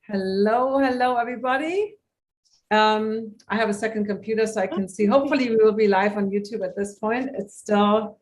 Hello, everybody. I have a second computer so I can see. Hopefully we will be live on YouTube at this point. It's still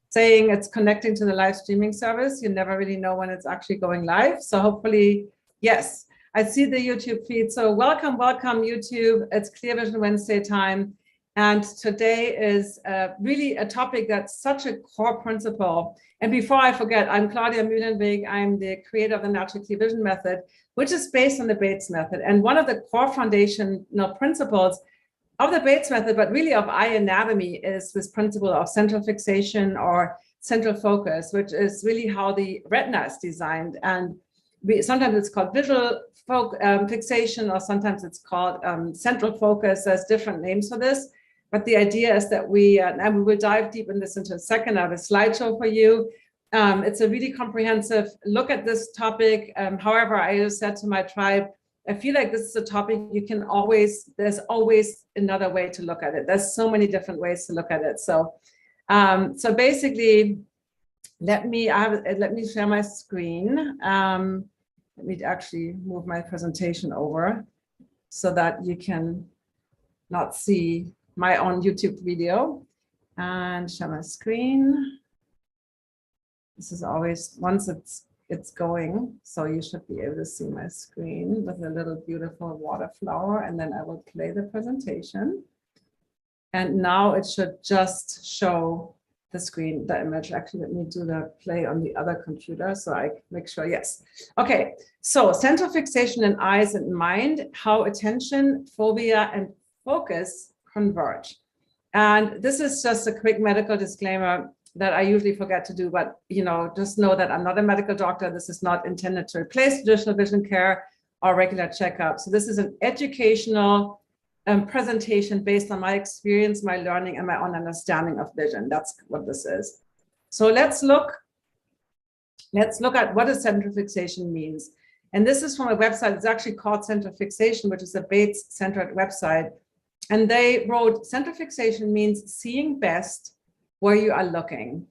saying it's connecting to the live streaming service. You never really know when it's actually going live. So hopefully, yes, I see the YouTube feed. So welcome YouTube. It's Clear Vision Wednesday time. And today is really a topic that's such a core principle. And before I forget, I'm Claudia Mühlenweg. I'm the creator of the Natural Clear Vision Method, which is based on the Bates method. And one of the core foundational principles of the Bates method, but really of eye anatomy, is this principle of central fixation or central focus, which is really how the retina is designed. And sometimes it's called visual fixation, or sometimes it's called central focus. There's different names for this. But the idea is that and we will dive deep in this into a second. I have a slideshow for you. It's a really comprehensive look at this topic. However, I just said to my tribe, I feel like this is a topic there's always another way to look at it. There's so many different ways to look at it. So basically, let me share my screen. Let me actually move my presentation over so that you can not see my own YouTube video, and share my screen. This is always, once it's going, so you should be able to see my screen with a little beautiful water flower, and then I will play the presentation. And now it should just show the screen, the image. Actually, let me do the play on the other computer so I make sure, yes. Okay, so central fixation in eyes and mind, how attention, fovea, and focus converge. And this is just a quick medical disclaimer that I usually forget to do, but just know that I'm not a medical doctor. This is not intended to replace traditional vision care or regular checkups. So this is an educational presentation based on my experience, my learning, and my own understanding of vision. That's what this is. So let's look at what a central fixation means. And this is from a website. It's actually called Central Fixation, which is a Bates-centered website. And they wrote, central fixation means seeing best where you are looking.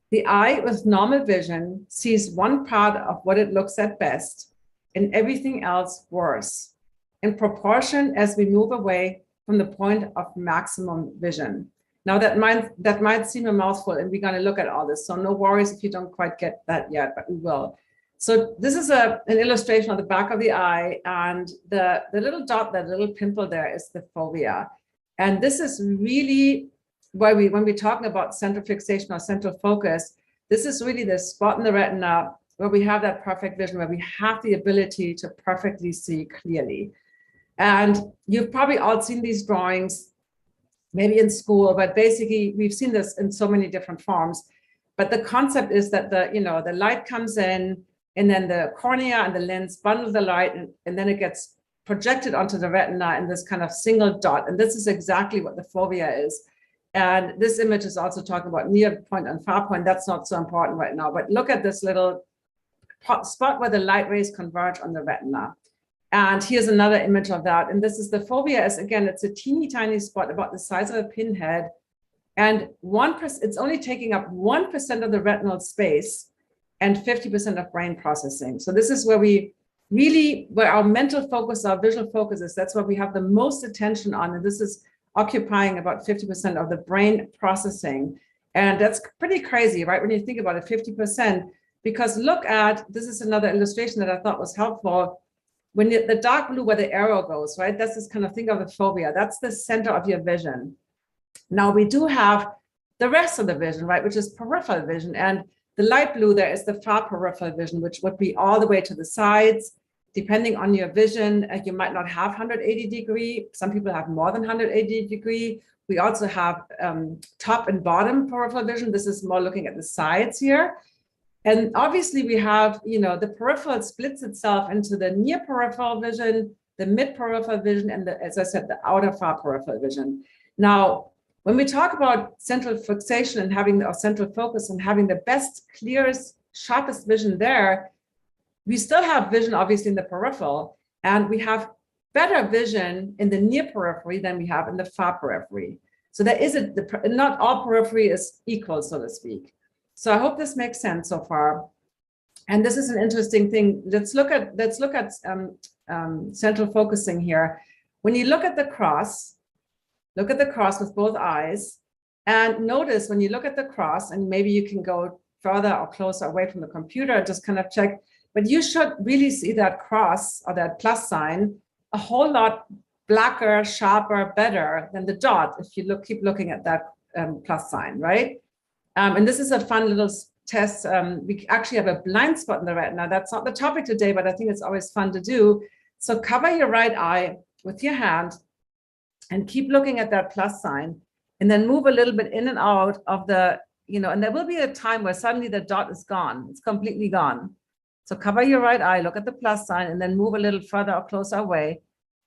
The eye with normal vision sees one part of what it looks at best and everything else worse, in proportion as we move away from the point of maximum vision. Now that might seem a mouthful, and we're going to look at all this. So no worries if you don't quite get that yet, but we will. So this is an illustration of the back of the eye, and the little dot, that little pimple there, is the fovea. And this is really why when we're talking about central fixation or central focus, this is really the spot in the retina where we have that perfect vision, where we have the ability to perfectly see clearly. And you've probably all seen these drawings, maybe in school, but basically we've seen this in so many different forms. But the concept is that the light comes in, and then the cornea and the lens bundle the light, and then it gets projected onto the retina in this kind of single dot. And this is exactly what the fovea is. And this image is also talking about near point and far point. That's not so important right now, but look at this little spot where the light rays converge on the retina. And here's another image of that. And this is the fovea. Again, it's a teeny tiny spot about the size of a pinhead. And 1%, it's only taking up 1% of the retinal space and 50% of brain processing. So this is where where our mental focus, our visual focus is. That's where we have the most attention on. And this is occupying about 50% of the brain processing. And that's pretty crazy, right? When you think about it, 50%, because this is another illustration that I thought was helpful. When the dark blue where the arrow goes, right? That's this kind of thing of the fovea. That's the center of your vision. Now we do have the rest of the vision, right? Which is peripheral vision. And the light blue there is the far peripheral vision, which would be all the way to the sides. Depending on your vision, you might not have 180 degree. Some people have more than 180 degree. We also have top and bottom peripheral vision. This is more looking at the sides here. And obviously we have, the peripheral splits itself into the near peripheral vision, the mid peripheral vision, and as I said, the outer far peripheral vision. Now, when we talk about central fixation and having our central focus and having the best, clearest, sharpest vision there, we still have vision obviously in the peripheral, and we have better vision in the near periphery than we have in the far periphery. So there is not all periphery is equal, so to speak. So I hope this makes sense so far. And this is an interesting thing. Let's look at central focusing here. When you look at the cross with both eyes, and notice when you look at the cross, and maybe you can go further or closer away from the computer, just kind of check, but you should really see that cross or that plus sign a whole lot blacker, sharper, better than the dot if you keep looking at that plus sign, right? And this is a fun little test. We actually have a blind spot in the retina. That's not the topic today, but I think it's always fun to do. So cover your right eye with your hand and keep looking at that plus sign, and then move a little bit in and out of the, and there will be a time where suddenly the dot is gone. It's completely gone. So cover your right eye, look at the plus sign, and then move a little further or closer away.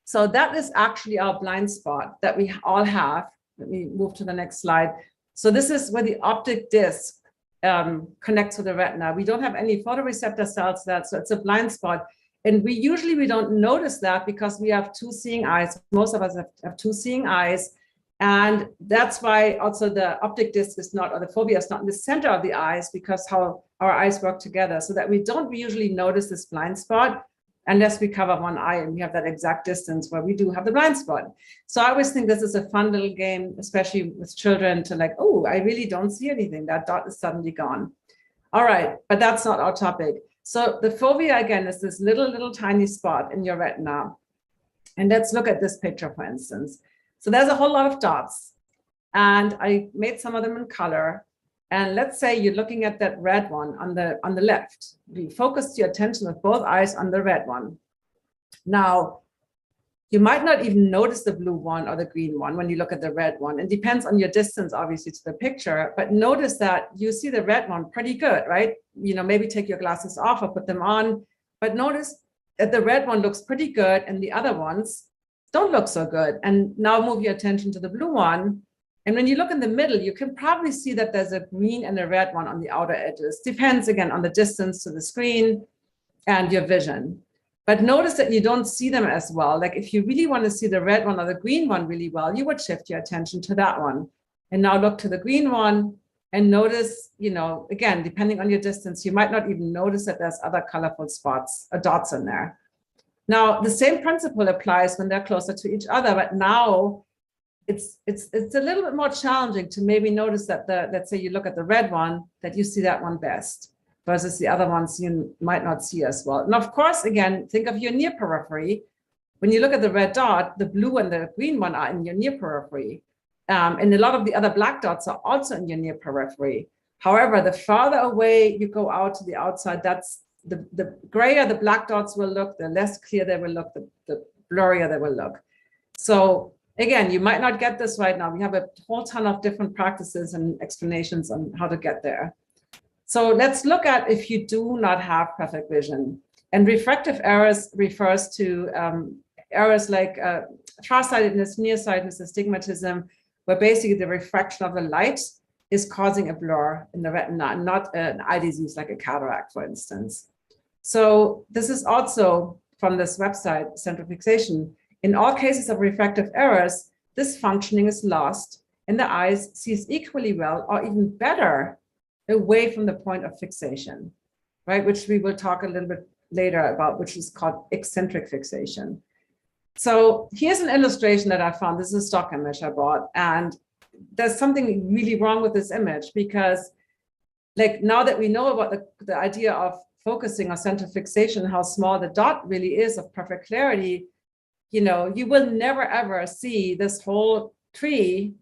So that is actually our blind spot that we all have. Let me move to the next slide. So this is where the optic disc connects to the retina. We don't have any photoreceptor cells so it's a blind spot. And we don't notice that because we have two seeing eyes. Most of us have two seeing eyes. And that's why also the optic disc is not, or the fovea is not in the center of the eyes, because how our eyes work together, so that we don't usually notice this blind spot unless we cover one eye and we have that exact distance where we do have the blind spot. So I always think this is a fun little game, especially with children, to like, oh, I really don't see anything. That dot is suddenly gone. All right, but that's not our topic. So the fovea, again, is this little tiny spot in your retina. And let's look at this picture, for instance. So there's a whole lot of dots, and I made some of them in color. And let's say you're looking at that red one on the left. You focus your attention with both eyes on the red one. Now, you might not even notice the blue one or the green one when you look at the red one. It depends on your distance, obviously, to the picture, but notice that you see the red one pretty good, right? Maybe take your glasses off or put them on, but notice that the red one looks pretty good and the other ones don't look so good. And now move your attention to the blue one. And when you look in the middle, you can probably see that there's a green and a red one on the outer edges. Depends, again, on the distance to the screen and your vision. But notice that you don't see them as well. Like if you really want to see the red one or the green one really well, you would shift your attention to that one. And now look to the green one and notice, again, depending on your distance, you might not even notice that there's other colorful spots or dots in there. Now, the same principle applies when they're closer to each other, but now it's a little bit more challenging to maybe notice that let's say you look at the red one, that you see that one best, versus the other ones you might not see as well. And of course, again, think of your near periphery. When you look at the red dot, the blue and the green one are in your near periphery. And a lot of the other black dots are also in your near periphery. However, the farther away you go out to the outside, that's the grayer the black dots will look, the less clear they will look, the blurrier they will look. So again, you might not get this right now. We have a whole ton of different practices and explanations on how to get there. So let's look at if you do not have perfect vision. And refractive errors refers to errors like farsightedness, nearsightedness, astigmatism, where basically the refraction of the light is causing a blur in the retina, and not an eye disease like a cataract, for instance. So this is also from this website, Central Fixation. In all cases of refractive errors, this functioning is lost and the eye sees equally well or even better away from the point of fixation, right? Which we will talk a little bit later about, which is called eccentric fixation. So here's an illustration that I found. This is a stock image I bought, and there's something really wrong with this image, because like now that we know about the idea of focusing or central fixation, how small the dot really is of perfect clarity, you will never ever see this whole tree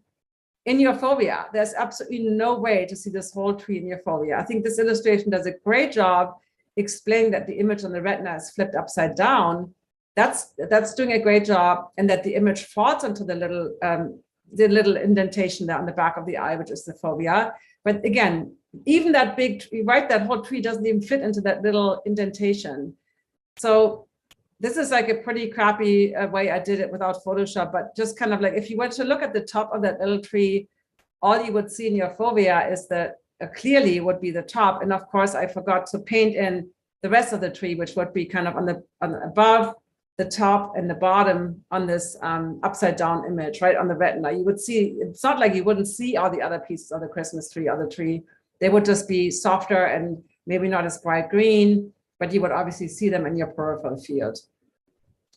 in your fovea. There's absolutely no way to see this whole tree in your fovea. I think this illustration does a great job explaining that the image on the retina is flipped upside down. That's doing a great job, and that the image falls onto the little indentation there on the back of the eye, which is the fovea. But again, even that big tree, right, that whole tree doesn't even fit into that little indentation. So this is like a pretty crappy way I did it without Photoshop, but just kind of like, if you were to look at the top of that little tree, all you would see in your fovea is that clearly would be the top. And of course, I forgot to paint in the rest of the tree, which would be kind of on the above, the top and the bottom on this upside down image, right on the retina. You would see, it's not like you wouldn't see all the other pieces of the Christmas tree or the tree. They would just be softer and maybe not as bright green, but you would obviously see them in your peripheral field.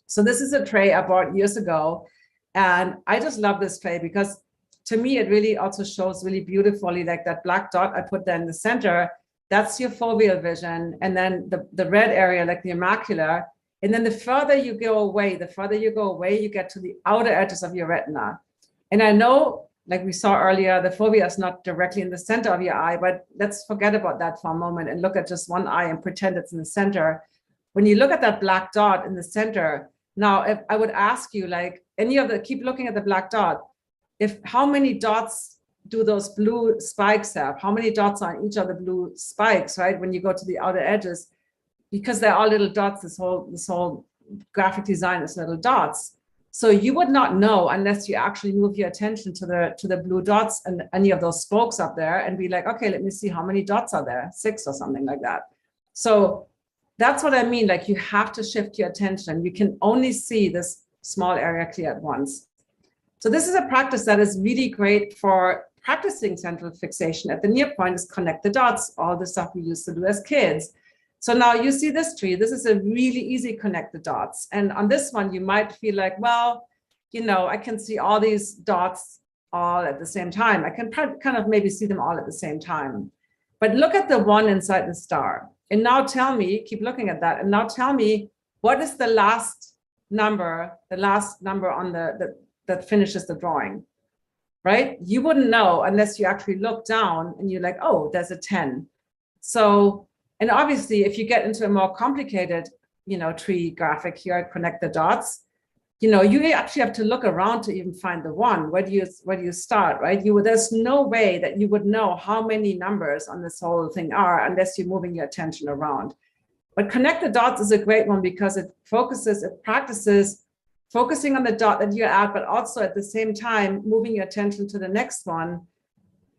So this is a tray I bought years ago, and I just love this tray because to me, it really also shows really beautifully, like that black dot I put there in the center, that's your foveal vision. And then the red area, like the macular. And then the further you go away, you get to the outer edges of your retina. And I know, like we saw earlier, the fovea is not directly in the center of your eye, but let's forget about that for a moment and look at just one eye and pretend it's in the center. When you look at that black dot in the center, now if I would ask you, like keep looking at the black dot, how many dots do those blue spikes have? How many dots are on each of the blue spikes, right? When you go to the outer edges, because they're all little dots, this whole graphic design is little dots. So you would not know unless you actually move your attention to the blue dots and any of those spokes up there and be like, okay, let me see how many dots are there, 6 or something like that. So that's what I mean. Like you have to shift your attention. You can only see this small area clear at once. So this is a practice that is really great for practicing central fixation. At the near point is connect the dots, all the stuff we used to do as kids. So now you see this tree, this is a really easy connect the dots. And on this one, you might feel like, well, I can see all these dots all at the same time. I can kind of maybe see them all at the same time. But look at the one inside the star. And now tell me, keep looking at that. And now tell me, what is the last number on that finishes the drawing, right? You wouldn't know unless you actually look down and you're like, oh, there's a 10. So, and obviously, if you get into a more complicated, tree graphic here, connect the dots, you actually have to look around to even find the one. Where do you start, right? There's no way that you would know how many numbers on this whole thing are unless you're moving your attention around. But connect the dots is a great one because it practices focusing on the dot that you're at, but also at the same time, moving your attention to the next one,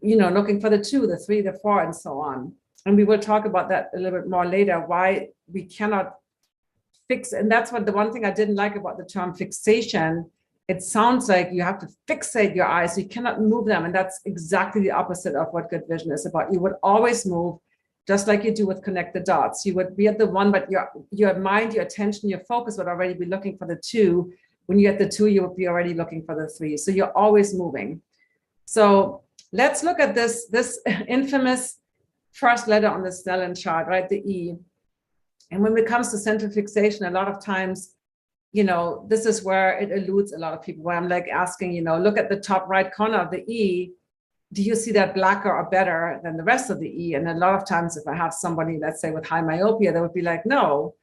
looking for the 2, the 3, the 4, and so on. And we will talk about that a little bit more later, why we cannot fix. And that's the one thing I didn't like about the term fixation. It sounds like you have to fixate your eyes. You cannot move them. And that's exactly the opposite of what good vision is about. You would always move, just like you do with connect the dots. You would be at the one, but your mind, your attention, your focus would already be looking for the 2. When you're at the 2, you would be already looking for the 3. So you're always moving. So let's look at this infamous first letter on the Snellen chart, right? The E. And when it comes to central fixation, a lot of times, this is where it eludes a lot of people, where I'm like asking, look at the top right corner of the E. Do you see that blacker or better than the rest of the E? And a lot of times if I have somebody, let's say with high myopia, they would be like, no.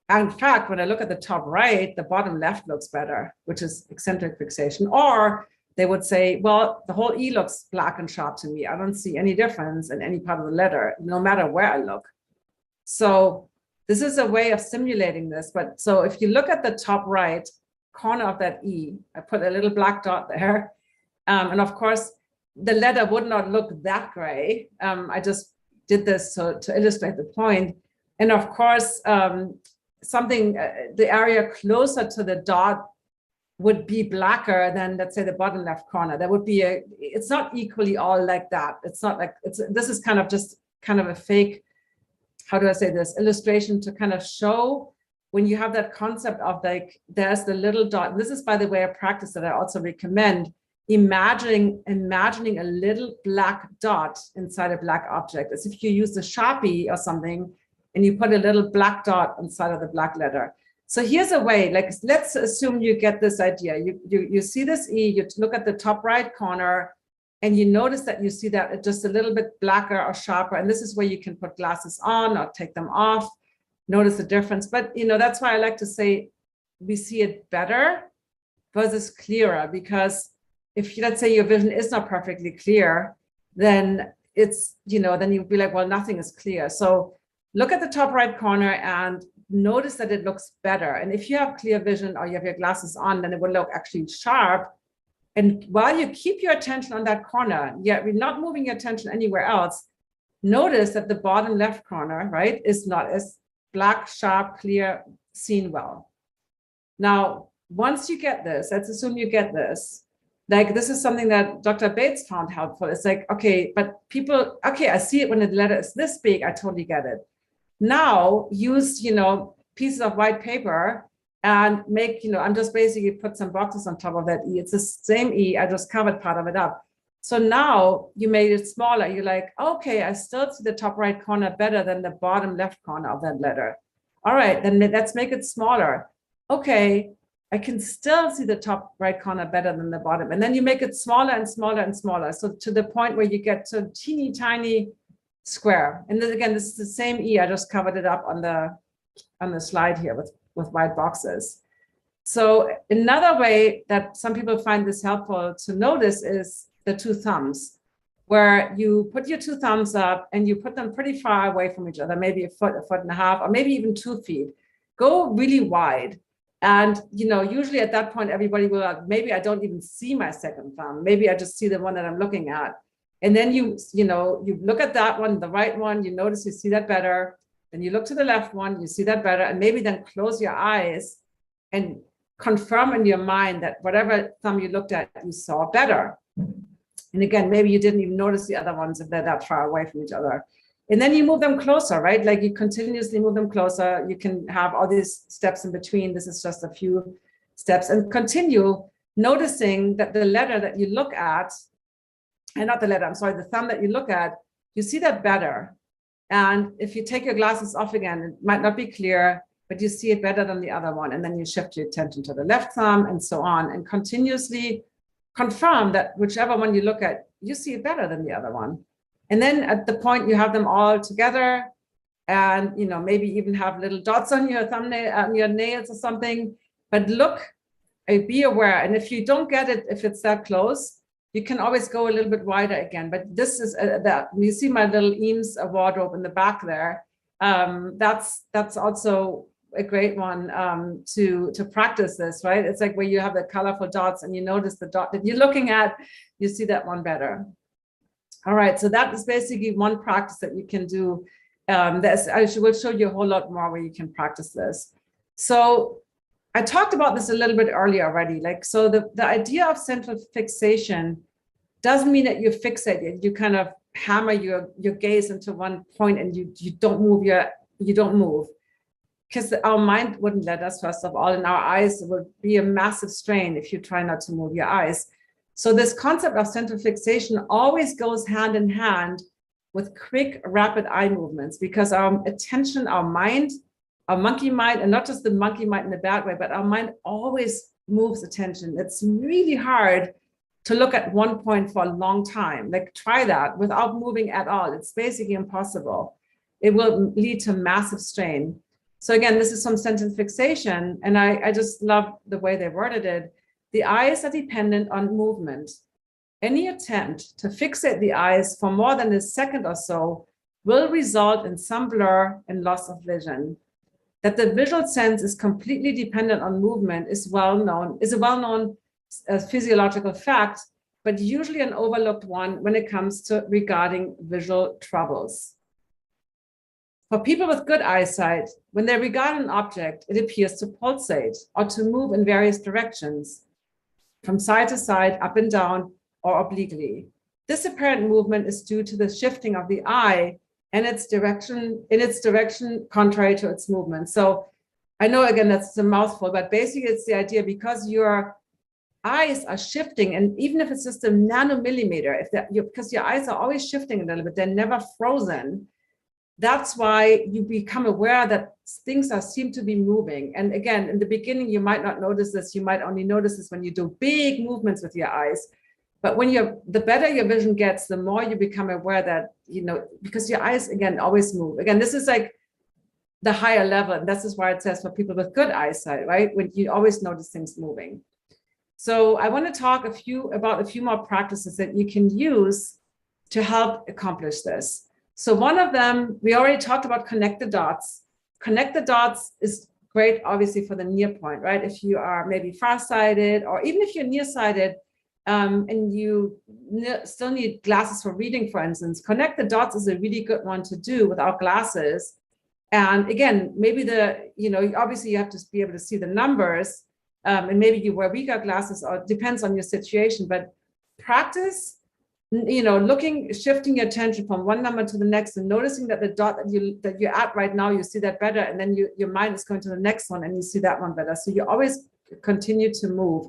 And in fact, when I look at the top right, the bottom left looks better, which is eccentric fixation. Or they would say, well, the whole E looks black and sharp to me. I don't see any difference in any part of the letter, no matter where I look. So this is a way of simulating this. But so if you look at the top right corner of that E, I put a little black dot there. And of course, the letter would not look that gray. I just did this to illustrate the point. And of course, the area closer to the dot would be blacker than, let's say, the bottom left corner. There would be it's not equally all like that. It's not like, this is kind of a fake, how do I say this, illustration to kind of show when you have that concept of like, there's the little dot. This is, by the way, a practice that I also recommend, imagining a little black dot inside a black object, as if you use a Sharpie or something and you put a little black dot inside of the black letter. So here's a way, like, let's assume you get this idea. You see this E, you look at the top right corner, and you notice that you see that it's just a little bit blacker or sharper. And this is where you can put glasses on or take them off, notice the difference. But, that's why I like to say we see it better versus clearer, because if, let's say, your vision is not perfectly clear, then it's, then you'd be like, well, nothing is clear. So look at the top right corner and notice that it looks better. And if you have clear vision or you have your glasses on, then it will look actually sharp. And while you keep your attention on that corner, yet we're not moving your attention anywhere else, notice that the bottom left corner, right, is not as black, sharp, clear, seen well. Now, once you get this, let's assume you get this, Like this is something that Dr. Bates found helpful. It's like, okay, but people, okay, I see it when the letter is this big, I totally get it. Now use, pieces of white paper and make, I'm just basically put some boxes on top of that E. It's the same E, I just covered part of it up. So now you made it smaller. You're like, okay, I still see the top right corner better than the bottom left corner of that letter. All right, then let's make it smaller. Okay, I can still see the top right corner better than the bottom. And then you make it smaller and smaller and smaller. So to the point where you get to a teeny tiny square. And then again, this is the same E. I just covered it up on the slide here with white boxes. So another way that some people find this helpful to notice is the two thumbs, where you put your two thumbs up and you put them pretty far away from each other, maybe a foot and a half, or maybe even 2 feet. Go really wide. And, usually at that point, everybody will, maybe I don't even see my second thumb. Maybe I just see the one that I'm looking at. And then you look at that one, the right one, you notice you see that better. Then you look to the left one, you see that better. And maybe then close your eyes and confirm in your mind that whatever thumb you looked at, you saw better. And again, maybe you didn't even notice the other ones if they're that far away from each other. And then you move them closer, right? Like you continuously move them closer. You can have all these steps in between. This is just a few steps, and continue noticing that the letter that you look at, and not the letter, I'm sorry, the thumb that you look at, you see that better. And if you take your glasses off again, it might not be clear, but you see it better than the other one. And then you shift your attention to the left thumb and so on, and continuously confirm that whichever one you look at, you see it better than the other one. And then at the point you have them all together, and maybe even have little dots on your thumbnail, on your nails or something, but look, be aware. And if you don't get it, if it's that close, you can always go a little bit wider again. But this is that you see my little Eames wardrobe in the back there. That's also a great one to practice this, right? It's like where you have the colorful dots and you notice the dot that you're looking at, you see that one better. All right, so that is basically one practice that you can do. I will show you a whole lot more where you can practice this. So I talked about this a little bit earlier already. So the idea of central fixation doesn't mean that you fixate it. You kind of hammer your gaze into one point and you don't move. Because our mind wouldn't let us, first of all, and our eyes would be a massive strain if you try not to move your eyes. So this concept of central fixation always goes hand in hand with quick, rapid eye movements, because our attention, our mind, our monkey mind, and not just the monkey mind in a bad way, but our mind always moves attention. It's really hard to look at one point for a long time. Try that without moving at all. It's basically impossible. It will lead to massive strain. So again, this is some central fixation, and I just love the way they worded it. The eyes are dependent on movement. Any attempt to fixate the eyes for more than a second or so will result in some blur and loss of vision. That the visual sense is completely dependent on movement is a well-known physiological fact, but usually an overlooked one when it comes to regarding visual troubles. For people with good eyesight, when they regard an object, it appears to pulsate or to move in various directions, from side to side, up and down, or obliquely. This apparent movement is due to the shifting of the eye and its direction contrary to its movement. So I know, again, that's a mouthful, but basically it's the idea, because your eyes are shifting, and even if it's just a nanomillimeter, because your eyes are always shifting a little bit, they're never frozen. That's why you become aware that things seem to be moving. And again, in the beginning, you might not notice this. You might only notice this when you do big movements with your eyes. But the better your vision gets, the more you become aware that, because your eyes, again, always move. Again, this is like the higher level. And this is why it says for people with good eyesight, right? When you always notice things moving. So I want to talk about a few more practices that you can use to help accomplish this. So one of them, we already talked about connect the dots. Connect the dots is great, obviously, for the near point, right? If you are maybe farsighted, or even if you're nearsighted and you still need glasses for reading, for instance, connect the dots is a really good one to do without glasses. And again, maybe obviously you have to be able to see the numbers, and maybe you wear weaker glasses, or it depends on your situation, but practice, shifting your attention from one number to the next and noticing that the dot that you're at right now, you see that better, and then your mind is going to the next one and you see that one better. So you always continue to move.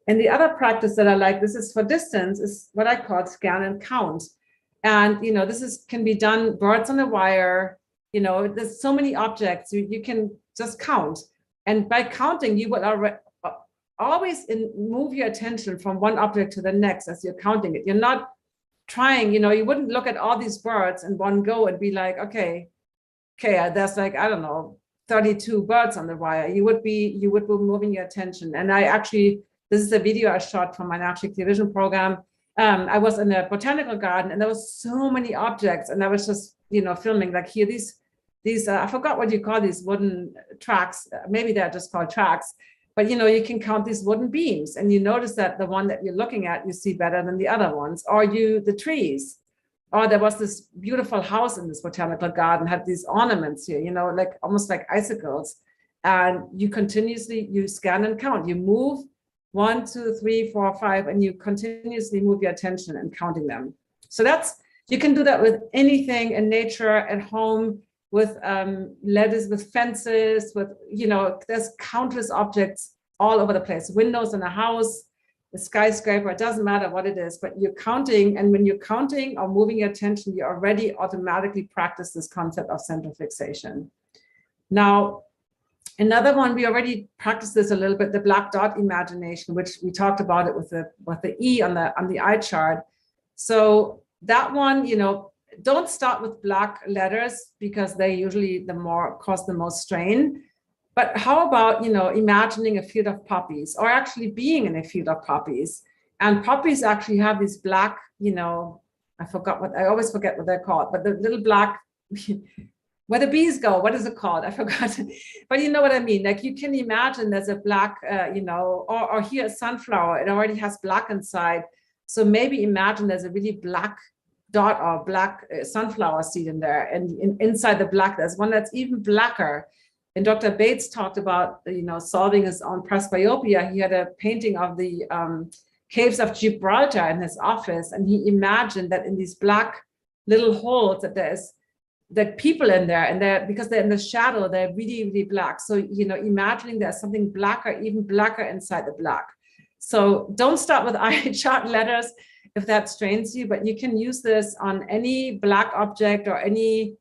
And the other practice that I like, this is for distance, is what I call scan and count. And this can be done birds on a wire. There's so many objects, you can just count. And by counting, you will always move your attention from one object to the next as you're counting it. You're not trying, you wouldn't look at all these birds in one go and be like, okay, there's like, I don't know, 32 birds on the wire. You would be moving your attention. And this is a video I shot from my natural vision program. I was in a botanical garden and there was so many objects, and I was just, filming like here, these I forgot what you call these wooden tracks. Maybe they're just called tracks, but you can count these wooden beams, and you notice that the one that you're looking at, you see better than the other ones, or the trees. Or there was this beautiful house in this botanical garden, had these ornaments here, like almost like icicles. And you scan and count, you move 1, 2, 3, 4, 5, and you continuously move your attention and counting them. So you can do that with anything in nature, at home, with letters, with fences, with, there's countless objects all over the place, windows in a house, a skyscraper, it doesn't matter what it is, but you're counting. And when you're counting or moving your attention, you already automatically practice this concept of central fixation. Now, another one, we already practiced this a little bit, the black dot imagination, which we talked about it with the E on the eye chart. So that one, don't start with black letters because they usually cause the most strain. But how about, imagining a field of poppies, or actually being in a field of poppies? And poppies actually have these black, I always forget what they're called, but the little black, where the bees go, what is it called? I forgot. But you know what I mean? Like you can imagine there's a black, or here a sunflower, it already has black inside. So maybe imagine there's a really black dot or black sunflower seed in there. And inside the black, there's one that's even blacker. And Dr. Bates talked about, solving his own presbyopia. He had a painting of the caves of Gibraltar in his office. And he imagined that in these black little holes that people in there, and because they're in the shadow, they're really, really black. So, imagining there's something blacker, even blacker inside the black. So don't start with eye chart letters if that strains you, but you can use this on any black object or any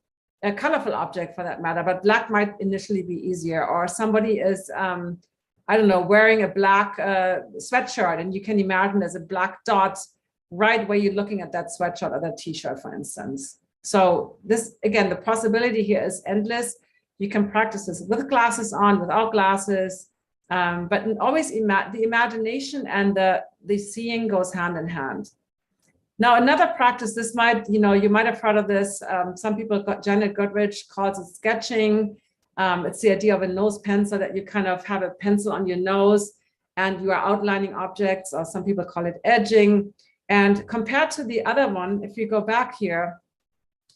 colorful object for that matter, but black might initially be easier. Or somebody is, wearing a black sweatshirt, and you can imagine there's a black dot right where you're looking at that sweatshirt or that t-shirt, for instance. So this, again, the possibility here is endless. You can practice this with glasses on, without glasses, but always the imagination and the seeing goes hand in hand. Now, another practice, this might, you might have heard of this. Some people, Janet Goodrich calls it sketching. It's the idea of a nose pencil, that you kind of have a pencil on your nose and you are outlining objects, or some people call it edging. And compared to the other one, if you go back here,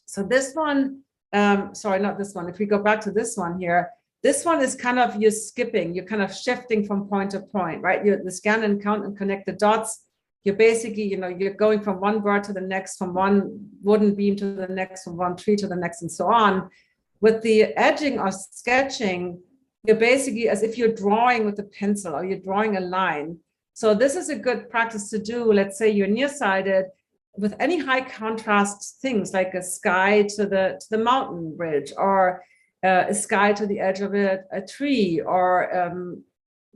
so this one, sorry, not this one. If we go back to this one here, this one is kind of, you're skipping, you're kind of shifting from point to point, right? The scan and count and connect the dots. You're basically, you're going from one bird to the next, from one wooden beam to the next, from one tree to the next, and so on. With the edging or sketching, you're basically as if you're drawing with a pencil, or you're drawing a line. So this is a good practice to do. Let's say you're nearsighted, with any high contrast things like a sky to the mountain ridge, or a sky to the edge of a tree, or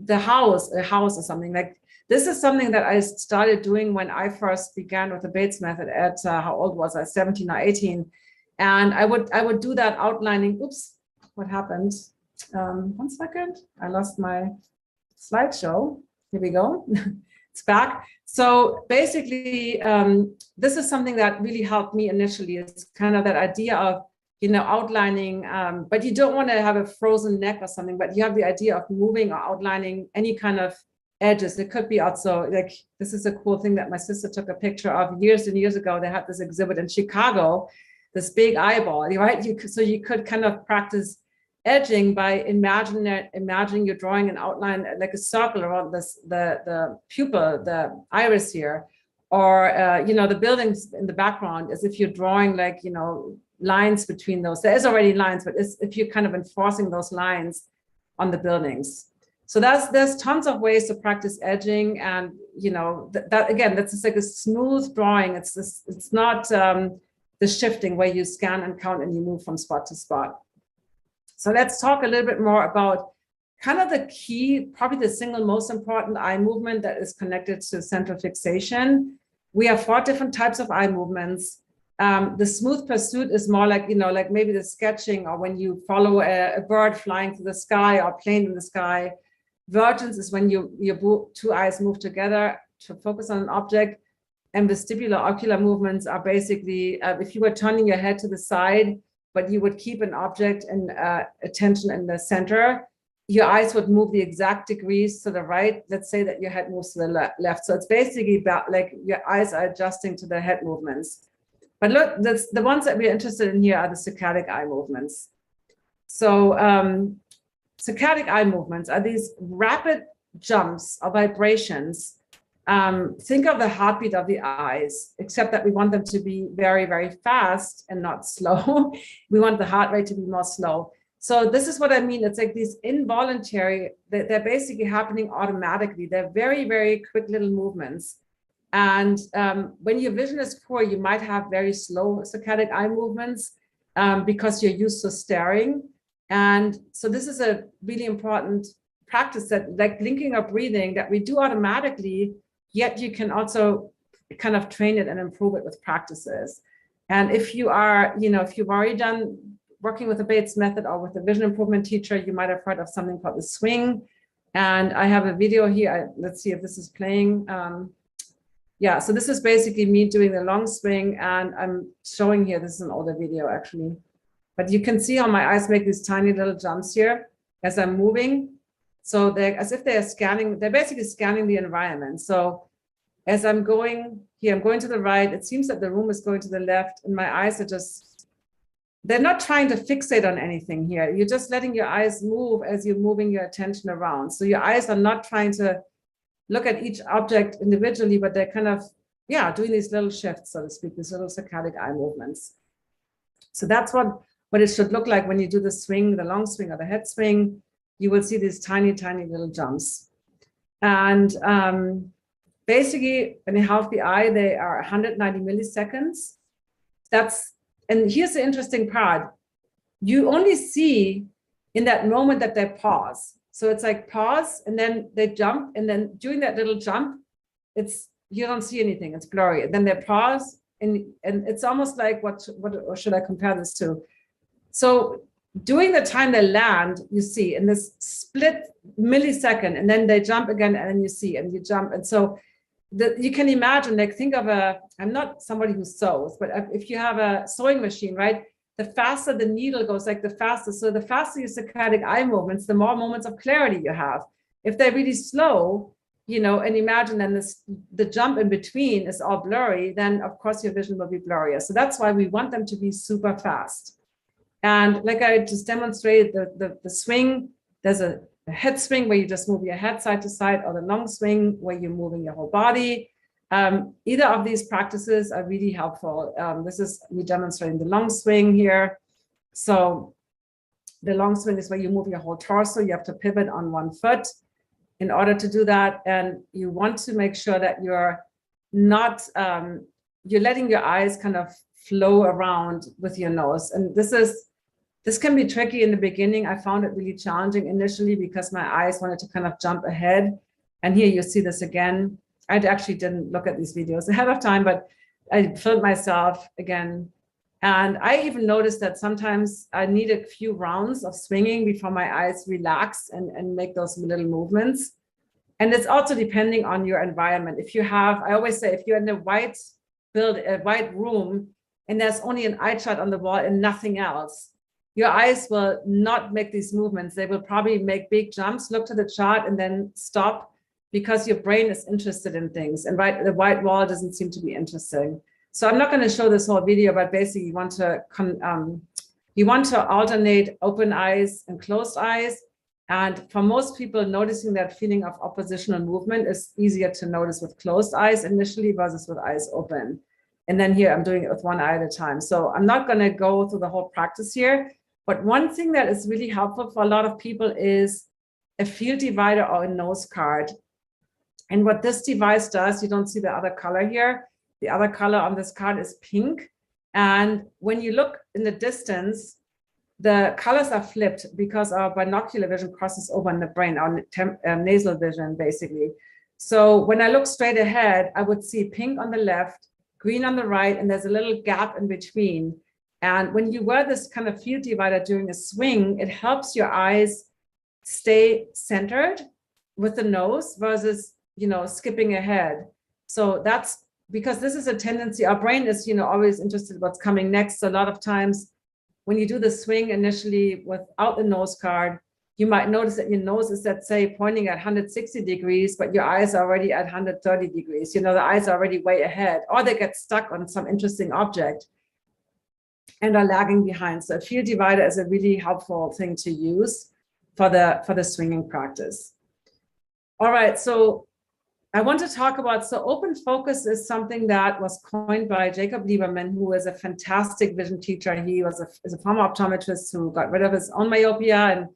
a house or something. Like this is something that I started doing when I first began with the Bates method at how old was I, 17 or 18, and I would do that outlining. Oops, what happened? 1 second, I lost my slideshow. Here we go. It's back. So basically, this is something that really helped me initially. It's kind of that idea of, outlining, but you don't want to have a frozen neck or something, but you have the idea of moving or outlining any kind of edges. It could be also like, this is a cool thing that my sister took a picture of years and years ago. They had this exhibit in Chicago, this big eyeball, right? So you could kind of practice edging by imagining you're drawing an outline like a circle around this, the pupil, the iris here, or you know, the buildings in the background, as if you're drawing like, you know, lines between those. There is already lines, but it's if you're kind of enforcing those lines on the buildings. So there's tons of ways to practice edging, and you know, that again, that's just like a smooth drawing. It's not the shifting where you scan and count and you move from spot to spot. So let's talk a little bit more about kind of the key, probably the single most important eye movement that is connected to central fixation. We have 4 different types of eye movements. The smooth pursuit is more like, you know, like maybe the sketching, or when you follow a bird flying through the sky or plane in the sky. Vergence is when your 2 eyes move together to focus on an object. And vestibulo-ocular movements are basically, if you were turning your head to the side, but you would keep an object and attention in the center, your eyes would move the exact degrees to the right. Let's say that your head moves to the left. So it's basically about like your eyes are adjusting to the head movements. But look, the ones that we're interested in here are the saccadic eye movements. So saccadic eye movements are these rapid jumps or vibrations. Think of the heartbeat of the eyes, except that we want them to be very, very fast and not slow. We want the heart rate to be more slow. So this is what I mean. It's like these involuntary, they're basically happening automatically. They're very, very quick little movements. And when your vision is poor, you might have very slow saccadic eye movements because you're used to staring. And so this is a really important practice, that like blinking or breathing, that we do automatically, yet you can also kind of train it and improve it with practices. And if you are, you know, if you've already done working with the Bates method or with a vision improvement teacher, you might have heard of something called the swing. And I have a video here. Let's see if this is playing. Yeah, so this is basically me doing the long swing, and I'm showing here, this is an older video actually, but you can see how my eyes make these tiny little jumps here as I'm moving. So they're as if they're scanning, they're basically scanning the environment. So as I'm going here, I'm going to the right, it seems that the room is going to the left, and my eyes are just, they're not trying to fixate on anything here. You're just letting your eyes move as you're moving your attention around. So your eyes are not trying to look at each object individually, but they're kind of, yeah, doing these little shifts, so to speak, these little saccadic eye movements. So that's what it should look like when you do the swing, the long swing or the head swing. You will see these tiny, tiny little jumps. And basically, in a healthy eye, they are 190 milliseconds. And here's the interesting part. You only see in that moment that they pause. So it's like pause, and then they jump, and then during that little jump, you don't see anything, it's blurry. And then they pause, and it's almost like, what should I compare this to? So during the time they land, you see in this split millisecond, and then they jump again, and then you see, and you jump. And so you can imagine, like, think of I'm not somebody who sews, but if you have a sewing machine, right? The faster the needle goes, like the faster. So the faster your saccadic eye movements, the more moments of clarity you have. If they're really slow, you know, and imagine then the jump in between is all blurry, then of course your vision will be blurrier. So that's why we want them to be super fast. And like I just demonstrated, the swing, there's a head swing where you just move your head side to side, or the long swing where you're moving your whole body. Either of these practices are really helpful. We're demonstrating the long swing here. So the long swing is where you move your whole torso. You have to pivot on one foot in order to do that. And you want to make sure that you're not, you're letting your eyes kind of flow around with your nose. And this can be tricky in the beginning. I found it really challenging initially because my eyes wanted to kind of jump ahead. And here you see this again. I actually didn't look at these videos ahead of time, but I filmed myself again. And I even noticed that sometimes I need a few rounds of swinging before my eyes relax and make those little movements. And it's also depending on your environment. If you have, I always say, if you're in a white room and there's only an eye chart on the wall and nothing else, your eyes will not make these movements. They will probably make big jumps, look to the chart, and then stop, because your brain is interested in things, and the white wall doesn't seem to be interesting. So I'm not going to show this whole video, but basically you want to You want to alternate open eyes and closed eyes. And for most people, noticing that feeling of oppositional movement is easier to notice with closed eyes initially versus with eyes open. And then here I'm doing it with one eye at a time. So I'm not going to go through the whole practice here. But one thing that is really helpful for a lot of people is a field divider or a nose card. And what this device does, you don't see the other color here. The other color on this card is pink. And when you look in the distance, the colors are flipped because our binocular vision crosses over in the brain, our nasal vision, basically. So when I look straight ahead, I would see pink on the left, green on the right, and there's a little gap in between. And when you wear this kind of field divider during a swing, it helps your eyes stay centered with the nose versus, skipping ahead. So that's because this is a tendency. Our brain is, always interested in what's coming next. So a lot of times when you do the swing initially without the nose card, you might notice that your nose is, let's say, pointing at 160 degrees, but your eyes are already at 130 degrees. The eyes are already way ahead, or they get stuck on some interesting object and are lagging behind. So a field divider is a really helpful thing to use for the swinging practice. All right, so I want to talk about, so open focus is something that was coined by Jacob Lieberman, who is a fantastic vision teacher. He is a former optometrist who got rid of his own myopia, and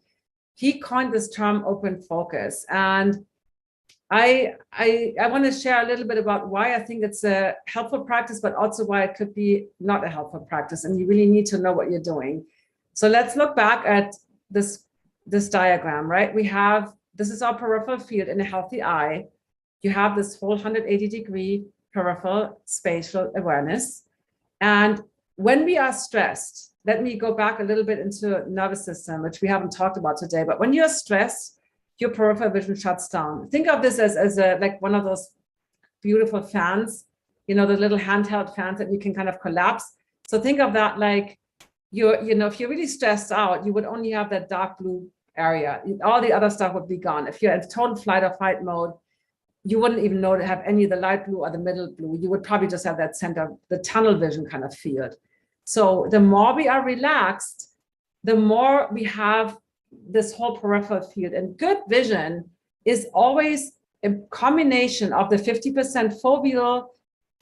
he coined this term open focus. And I want to share a little bit about why I think it's a helpful practice, but also why it could be not a helpful practice. And you really need to know what you're doing. So let's look back at this diagram, right? This is our peripheral field in a healthy eye. You have this whole 180-degree peripheral spatial awareness. And when we are stressed, let me go back a little bit into nervous system, which we haven't talked about today. But when you're stressed, your peripheral vision shuts down. Think of this as like one of those beautiful fans, the little handheld fans that you can kind of collapse. So think of that like if you're really stressed out, you would only have that dark blue area. All the other stuff would be gone. If you're in total flight or fight mode, you wouldn't even know to have any of the light blue or the middle blue. You would probably just have that center, the tunnel vision kind of field. So the more we are relaxed, the more we have this whole peripheral field. And good vision is always a combination of the 50% foveal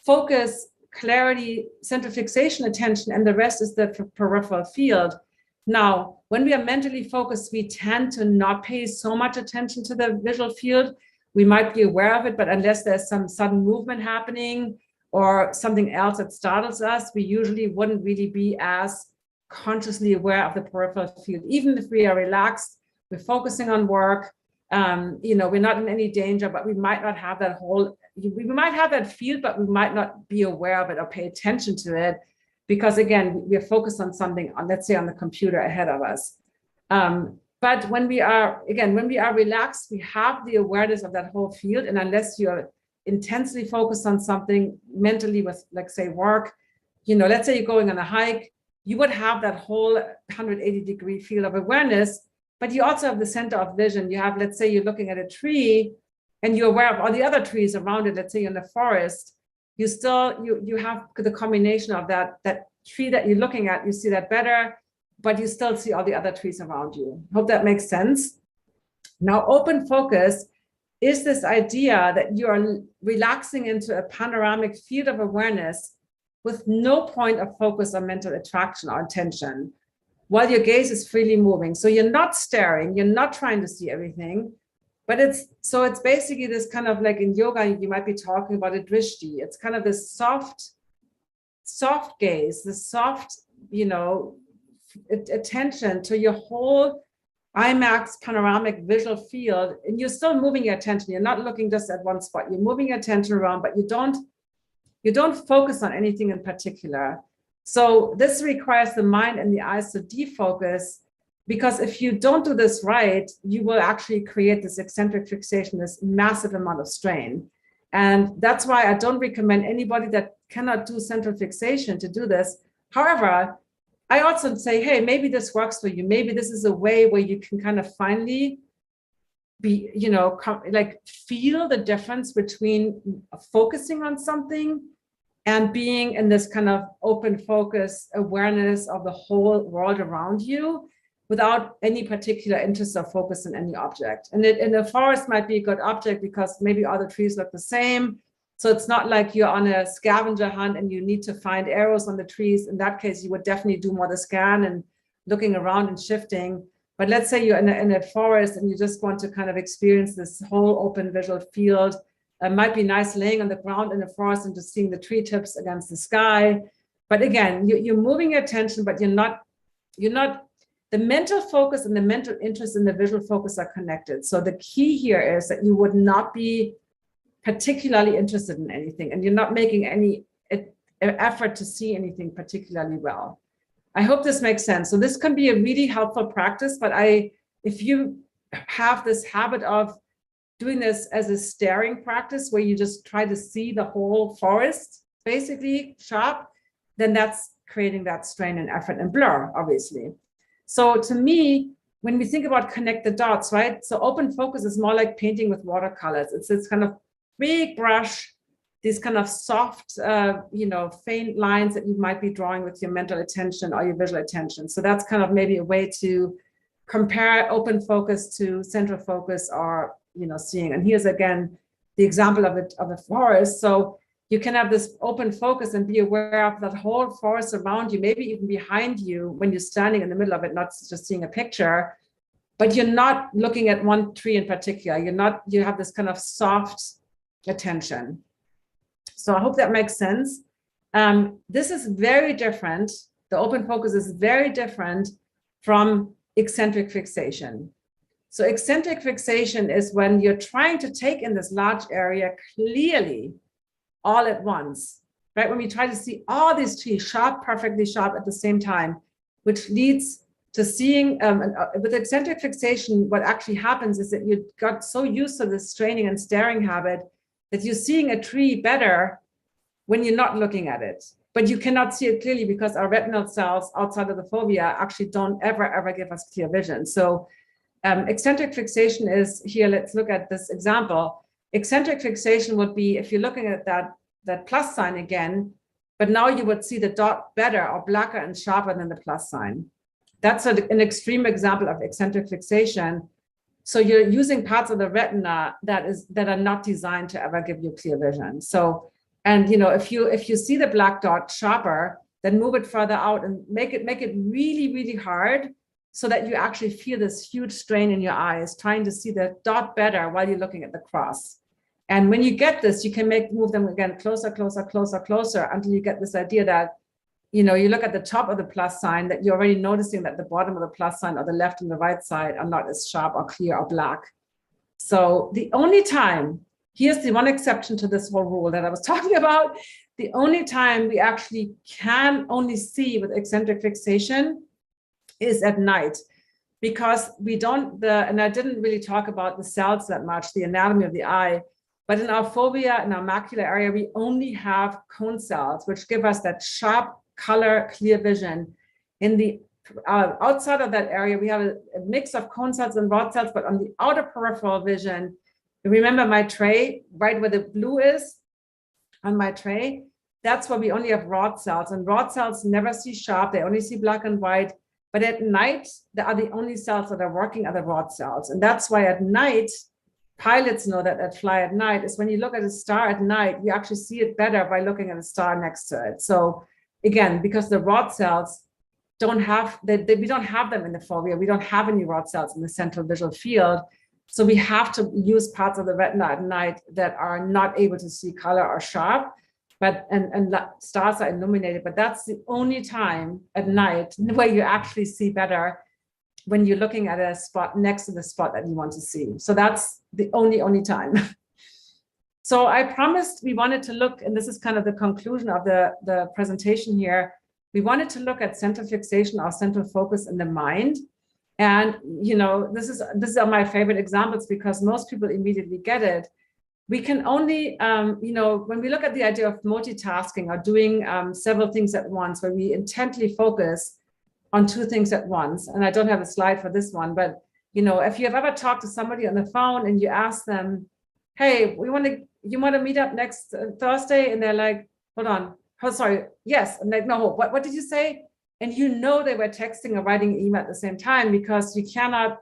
focus, clarity, central fixation, attention, and the rest is the peripheral field. Now, when we are mentally focused, we tend to not pay so much attention to the visual field. We might be aware of it, but unless there's some sudden movement happening or something else that startles us, we usually wouldn't really be as consciously aware of the peripheral field. Even if we are relaxed, we're focusing on work, we're not in any danger, but we might not have that we might have that field, but we might not be aware of it or pay attention to it because, again, we're focused on something, let's say on the computer ahead of us. But when we are relaxed, we have the awareness of that whole field. And unless you're intensely focused on something mentally with, like, say, work, let's say you're going on a hike, you would have that whole 180-degree field of awareness, but you also have the center of vision. You have, let's say you're looking at a tree and you're aware of all the other trees around it. Let's say you're in the forest, you have the combination of that tree that you're looking at, you see that better, but you still see all the other trees around you. Hope that makes sense. Now, open focus is this idea that you are relaxing into a panoramic field of awareness with no point of focus or mental attraction or attention, while your gaze is freely moving. So you're not staring, you're not trying to see everything, but it's basically this kind of, like in yoga, you might be talking about a drishti. It's kind of this soft gaze, the soft, attention to your whole IMAX panoramic visual field, and you're still moving your attention. You're not looking just at one spot. You're moving your attention around, but you don't focus on anything in particular. So this requires the mind and the eyes to defocus, because if you don't do this right, you will actually create this eccentric fixation, this massive amount of strain. And that's why I don't recommend anybody that cannot do central fixation to do this. However, I also say, hey, maybe this works for you. Maybe this is a way where you can kind of finally be, feel the difference between focusing on something and being in this kind of open focus awareness of the whole world around you without any particular interest or focus in any object. And in the forest might be a good object because maybe all the trees look the same. So it's not like you're on a scavenger hunt and you need to find arrows on the trees. In that case, you would definitely do more the scan and looking around and shifting. But let's say you're in a forest and you just want to kind of experience this whole open visual field. It might be nice laying on the ground in the forest and just seeing the tree tips against the sky. But again, you're moving your attention, but you're not, the mental focus and the mental interest in the visual focus are connected. So the key here is that you would not be particularly interested in anything, and you're not making any effort to see anything particularly well. I hope this makes sense. So this can be a really helpful practice, but if you have this habit of doing this as a staring practice where you just try to see the whole forest, basically sharp, then that's creating that strain and effort and blur, obviously. So to me, when we think about connect the dots, right? So open focus is more like painting with watercolors. It's this kind of big brush, these kind of soft, faint lines that you might be drawing with your mental attention or your visual attention. So that's kind of maybe a way to compare open focus to central focus or, seeing. And here's again, the example of a forest. So you can have this open focus and be aware of that whole forest around you, maybe even behind you when you're standing in the middle of it, not just seeing a picture, but you're not looking at one tree in particular. You have this kind of soft attention. So I hope that makes sense. This is very different. The open focus is very different from eccentric fixation. So eccentric fixation is when you're trying to take in this large area clearly all at once, right? When we try to see all these trees sharp, perfectly sharp at the same time, which leads to seeing, with eccentric fixation, what actually happens is that you got so used to this straining and staring habit that you're seeing a tree better when you're not looking at it. But you cannot see it clearly because our retinal cells outside of the fovea actually don't ever give us clear vision. So eccentric fixation is here. Let's look at this example. Eccentric fixation would be if you're looking at that plus sign again, but now you would see the dot better or blacker and sharper than the plus sign. That's an extreme example of eccentric fixation. So you're using parts of the retina that are not designed to ever give you clear vision. So, and if you see the black dot sharper, then move it further out and make it really, really hard so that you actually feel this huge strain in your eyes, trying to see the dot better while you're looking at the cross. And when you get this, you can move them again closer, closer, closer, closer until you get this idea that, you look at the top of the plus sign, that you're already noticing that the bottom of the plus sign or the left and the right side are not as sharp or clear or black. So the only time, here's the one exception to this whole rule that I was talking about, the only time we actually can only see with eccentric fixation is at night, because we don't, and I didn't really talk about the cells that much, the anatomy of the eye, but in our fovea, in our macular area, we only have cone cells, which give us that sharp color, clear vision. In the outside of that area, we have a mix of cone cells and rod cells, but on the outer peripheral vision, remember my tray, right where the blue is on my tray, that's where we only have rod cells, and rod cells never see sharp, they only see black and white. But at night, the only cells that are working are the rod cells. And that's why at night, pilots know that fly at night is when you look at a star at night, you actually see it better by looking at a star next to it. So again, because the rod cells don't have, we don't have them in the fovea, we don't have any rod cells in the central visual field. So we have to use parts of the retina at night that are not able to see color or sharp. But and stars are illuminated, but that's the only time at night where you actually see better when you're looking at a spot next to the spot that you want to see. So that's the only time. So I promised we wanted to look, and this is kind of the conclusion of the presentation here. We wanted to look at central fixation or central focus in the mind. And this are my favorite examples because most people immediately get it. We can only, when we look at the idea of multitasking or doing several things at once, where we intently focus on two things at once, and I don't have a slide for this one, but if you have ever talked to somebody on the phone and you ask them, hey, you want to meet up next Thursday? And they're like, hold on. Oh, sorry. Yes. I'm like, no, what did you say? And you know they were texting or writing an email at the same time, because you cannot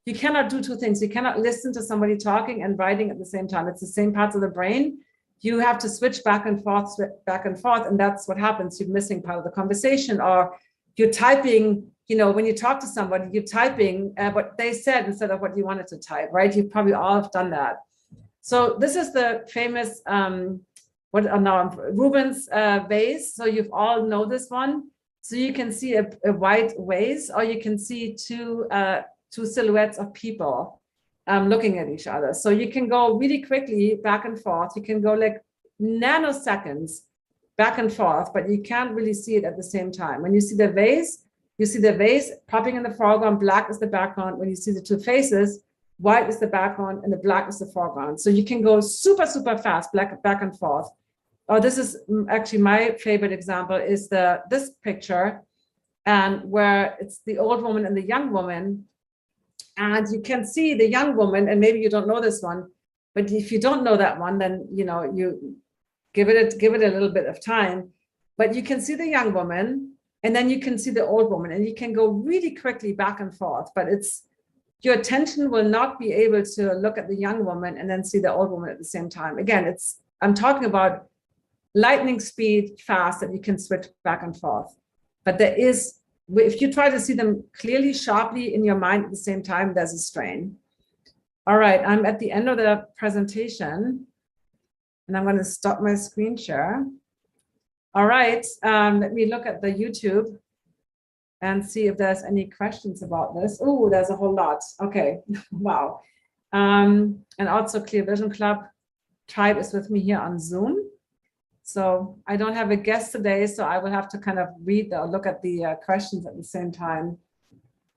do two things. You cannot listen to somebody talking and writing at the same time. It's the same parts of the brain. You have to switch back and forth, and that's what happens. You're missing part of the conversation, or you're typing, you know, when you talk to somebody, you're typing what they said instead of what you wanted to type, right? You've probably all have done that. So this is the famous Rubens vase. So you've all know this one. So you can see a white vase, or you can see two silhouettes of people looking at each other. So you can go really quickly back and forth. You can go like nanoseconds back and forth, but you can't really see it at the same time. When you see the vase, you see the vase popping in the foreground, black is the background. When you see the two faces, white is the background and the black is the foreground. So you can go super, super fast, back and forth. Oh, this is actually my favorite example is this picture, and where it's the old woman and the young woman. And you can see the young woman, and maybe you don't know this one, but if you don't know that one, then you know, you give it a little bit of time. But you can see the young woman, and then you can see the old woman, and you can go really quickly back and forth. But your attention will not be able to look at the young woman and then see the old woman at the same time. Again, I'm talking about lightning speed fast that you can switch back and forth. But if you try to see them clearly, sharply in your mind at the same time, there's a strain. All right, I'm at the end of the presentation, and I'm going to stop my screen share. All right, let me look at the YouTube and see if there's any questions about this. Oh, there's a whole lot. Okay, wow. And also Clear Vision Club tribe is with me here on Zoom. So I don't have a guest today, so I will have to kind of read or look at the questions at the same time.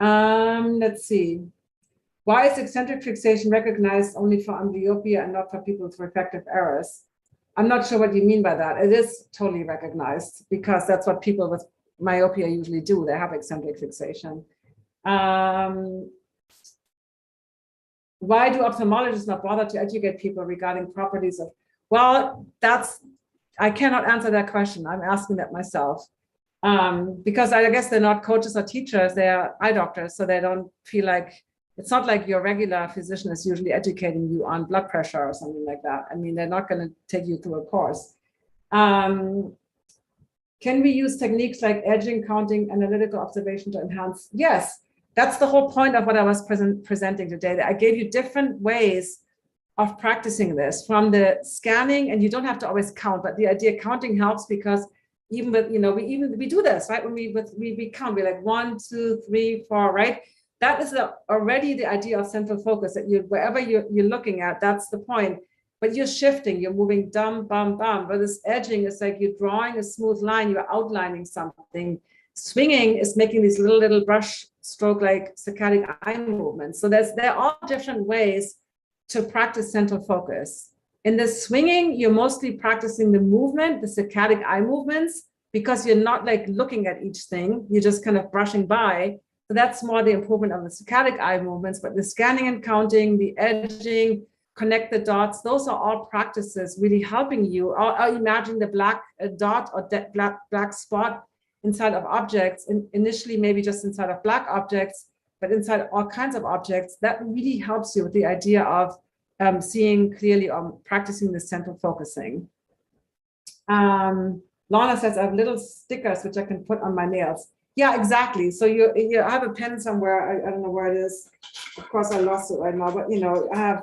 Let's see. Why is eccentric fixation recognized only for amblyopia and not for people with refractive errors? I'm not sure what you mean by that. It is totally recognized, because that's what people with myopia usually do. They have eccentric fixation. Why do ophthalmologists not bother to educate people regarding properties of, well, I cannot answer that question. I'm asking that myself. Because I guess they're not coaches or teachers, they're eye doctors, so they don't feel like, it's not like your regular physician is usually educating you on blood pressure or something like that. I mean, they're not going to take you through a course. Can we use techniques like edging, counting, analytical observation to enhance? Yes, that's the whole point of what I was presenting today. I gave you different ways of practicing this, from the scanning, and you don't have to always count, but the idea counting helps, because even with, you know, we do this, right? When we count, we're like 1, 2, 3, 4, right? That is already the idea of central focus, that wherever you're looking at, that's the point. But you're shifting, you're moving dum, bum, bum. But this edging is like you're drawing a smooth line, you're outlining something. Swinging is making these little brush stroke like saccadic eye movements. So there are all different ways to practice central focus. In the swinging, you're mostly practicing the movement, the saccadic eye movements, because you're not like looking at each thing, you're just kind of brushing by. So that's more the improvement of the saccadic eye movements. But the scanning and counting, the edging, connect the dots, those are all practices really helping you. Or imagine the black dot or black spot inside of objects, and initially maybe just inside of black objects, but inside all kinds of objects. That really helps you with the idea of seeing clearly or practicing the central focusing. Lana says, I have little stickers which I can put on my nails. Yeah, exactly. So you have a pen somewhere. I don't know where it is. Of course, I lost it right now, but you know, I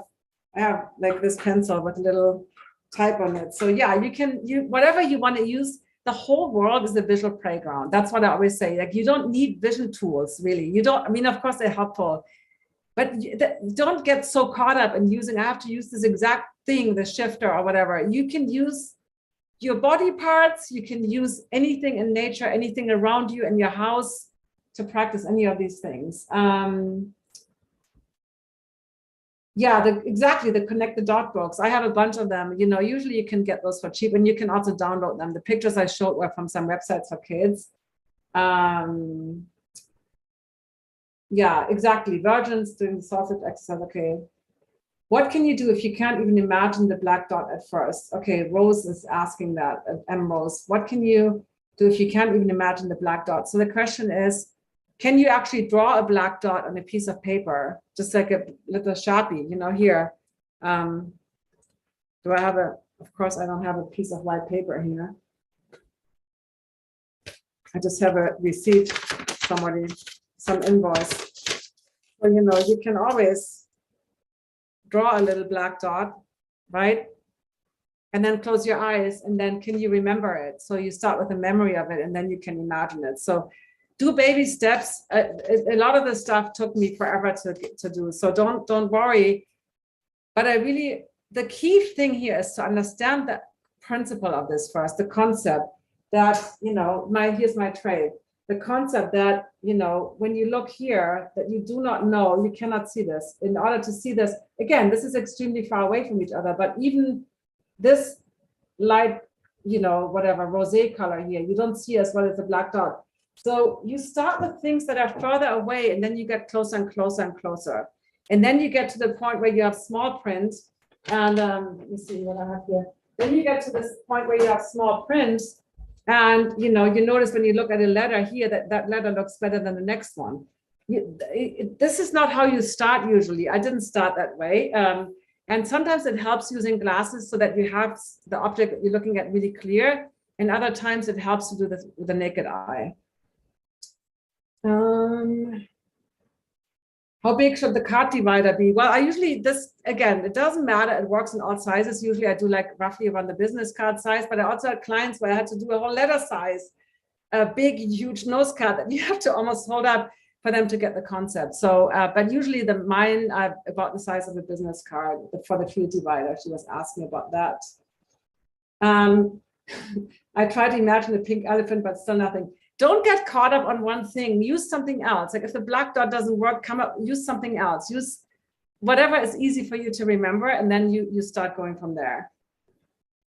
have like this pencil with a little type on it. So yeah, you can whatever you want to use. The whole world is a visual playground. That's what I always say. Like, you don't need vision tools, really. You don't, I mean, of course they're helpful, but don't get so caught up in using, I have to use this exact thing, the shifter or whatever. You can use your body parts, you can use anything in nature, anything around you in your house to practice any of these things. Yeah, exactly, the connect the dot books. I have a bunch of them. You know, usually you can get those for cheap, and you can also download them. The pictures I showed were from some websites for kids. Yeah, exactly. Vergence doing the sausage exercise. Okay. What can you do if you can't even imagine the black dot at first? Okay, Rose is asking that, M. Rose. What can you do if you can't even imagine the black dot? So the question is, can you actually draw a black dot on a piece of paper, just like a little Sharpie, you know, here? Do I have of course, I don't have a piece of white paper here. I just have a receipt, some invoice. Well, you know, you can always draw a little black dot, right? And then close your eyes, and then can you remember it? So you start with a memory of it, and then you can imagine it. So do baby steps. A lot of the stuff took me forever to do. So don't worry. But the key thing here is to understand the principle of this first, the concept that, you know, here's my tray. The concept that, you know, when you look here, that you do not know, you cannot see this. In order to see this, again, this is extremely far away from each other, but even this light, you know, whatever, rosé color here, you don't see as well as the black dot. So you start with things that are further away, and then you get closer and closer and closer. And then you get to the point where you have small print. And let me see what I have here. Then you get to this point where you have small print. And, you know, you notice when you look at a letter here, that letter looks better than the next one. This is not how you start usually. I didn't start that way. And sometimes it helps using glasses so that you have the object that you're looking at really clear. And other times it helps to do this with the naked eye. How big should the card divider be? Well, I usually, again, it doesn't matter. It works in all sizes. Usually I do like roughly around the business card size, but I also had clients where I had to do a whole letter size, a big, huge nose card that you have to almost hold up for them to get the concept. So, but usually mine are about the size of a business card for the field divider. She was asking about that. I tried to imagine a pink elephant, but still nothing. Don't get caught up on one thing. Use something else. Like if the black dot doesn't work, use something else. Use whatever is easy for you to remember, and then you start going from there.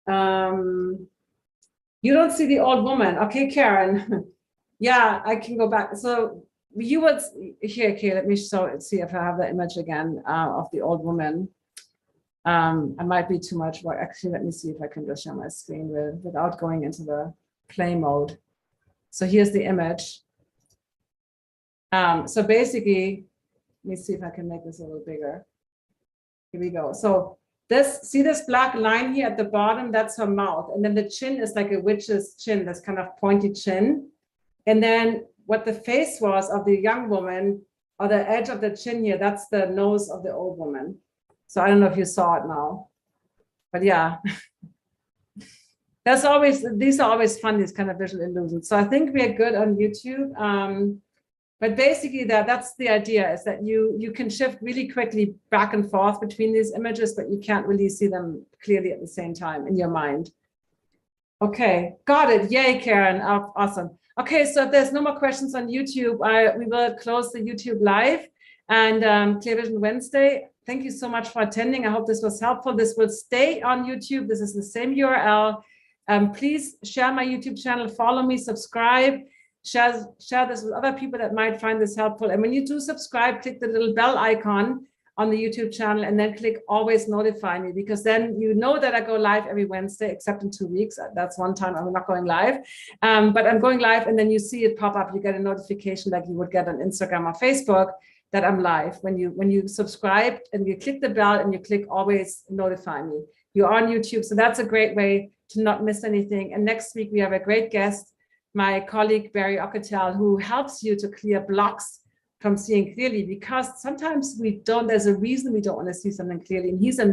You don't see the old woman. Okay, Karen. Yeah, I can go back. So you would here. Okay, let me see if I have the image again of the old woman. I might be too much work. Actually, let me see if I can just share my screen without going into the play mode. So here's the image. So basically, let me see if I can make this a little bigger. Here we go. So see this black line here at the bottom? That's her mouth. And then the chin is like a witch's chin, this kind of pointy chin. And then what the face was of the young woman, or the edge of the chin here, that's the nose of the old woman. So I don't know if you saw it now, but yeah. These are always fun, these kind of visual illusions. So I think we are good on YouTube. But basically that's the idea, is that you can shift really quickly back and forth between these images, but you can't really see them clearly at the same time in your mind. Okay, got it. Yay, Karen. Oh, awesome. Okay, so if there's no more questions on YouTube, we will close the YouTube live and Clear Vision Wednesday. Thank you so much for attending. I hope this was helpful. This will stay on YouTube. This is the same URL. Please share my YouTube channel, follow me, subscribe, share this with other people that might find this helpful. And when you do subscribe, click the little bell icon on the YouTube channel, and then click always notify me, because then you know that I go live every Wednesday, except in 2 weeks. That's one time I'm not going live, but I'm going live, and then you see it pop up. You get a notification like you would get on Instagram or Facebook that I'm live. When you subscribe and you click the bell and you click always notify me, you're on YouTube. So that's a great way to not miss anything. And next week we have a great guest, my colleague Barry Ocketel, who helps you to clear blocks from seeing clearly, because sometimes there's a reason we don't want to see something clearly. And he's I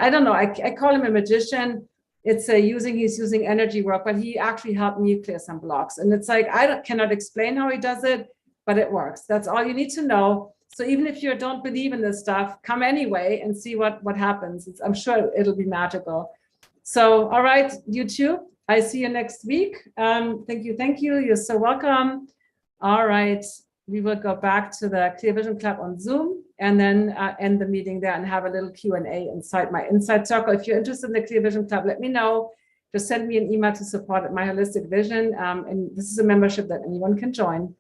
don't know, I call him a magician. He's using energy work, but he actually helped me clear some blocks. And it's like, cannot explain how he does it, but it works. That's all you need to know. So even if you don't believe in this stuff, come anyway and see what happens. I'm sure it'll be magical. So, all right, YouTube, I see you next week. Thank you. You're so welcome. All right, we will go back to the Clear Vision Club on Zoom, and then end the meeting there and have a little Q&A inside my Inside Circle. If you're interested in the Clear Vision Club, let me know. Just send me an email to support@myholisticvision. And this is a membership that anyone can join.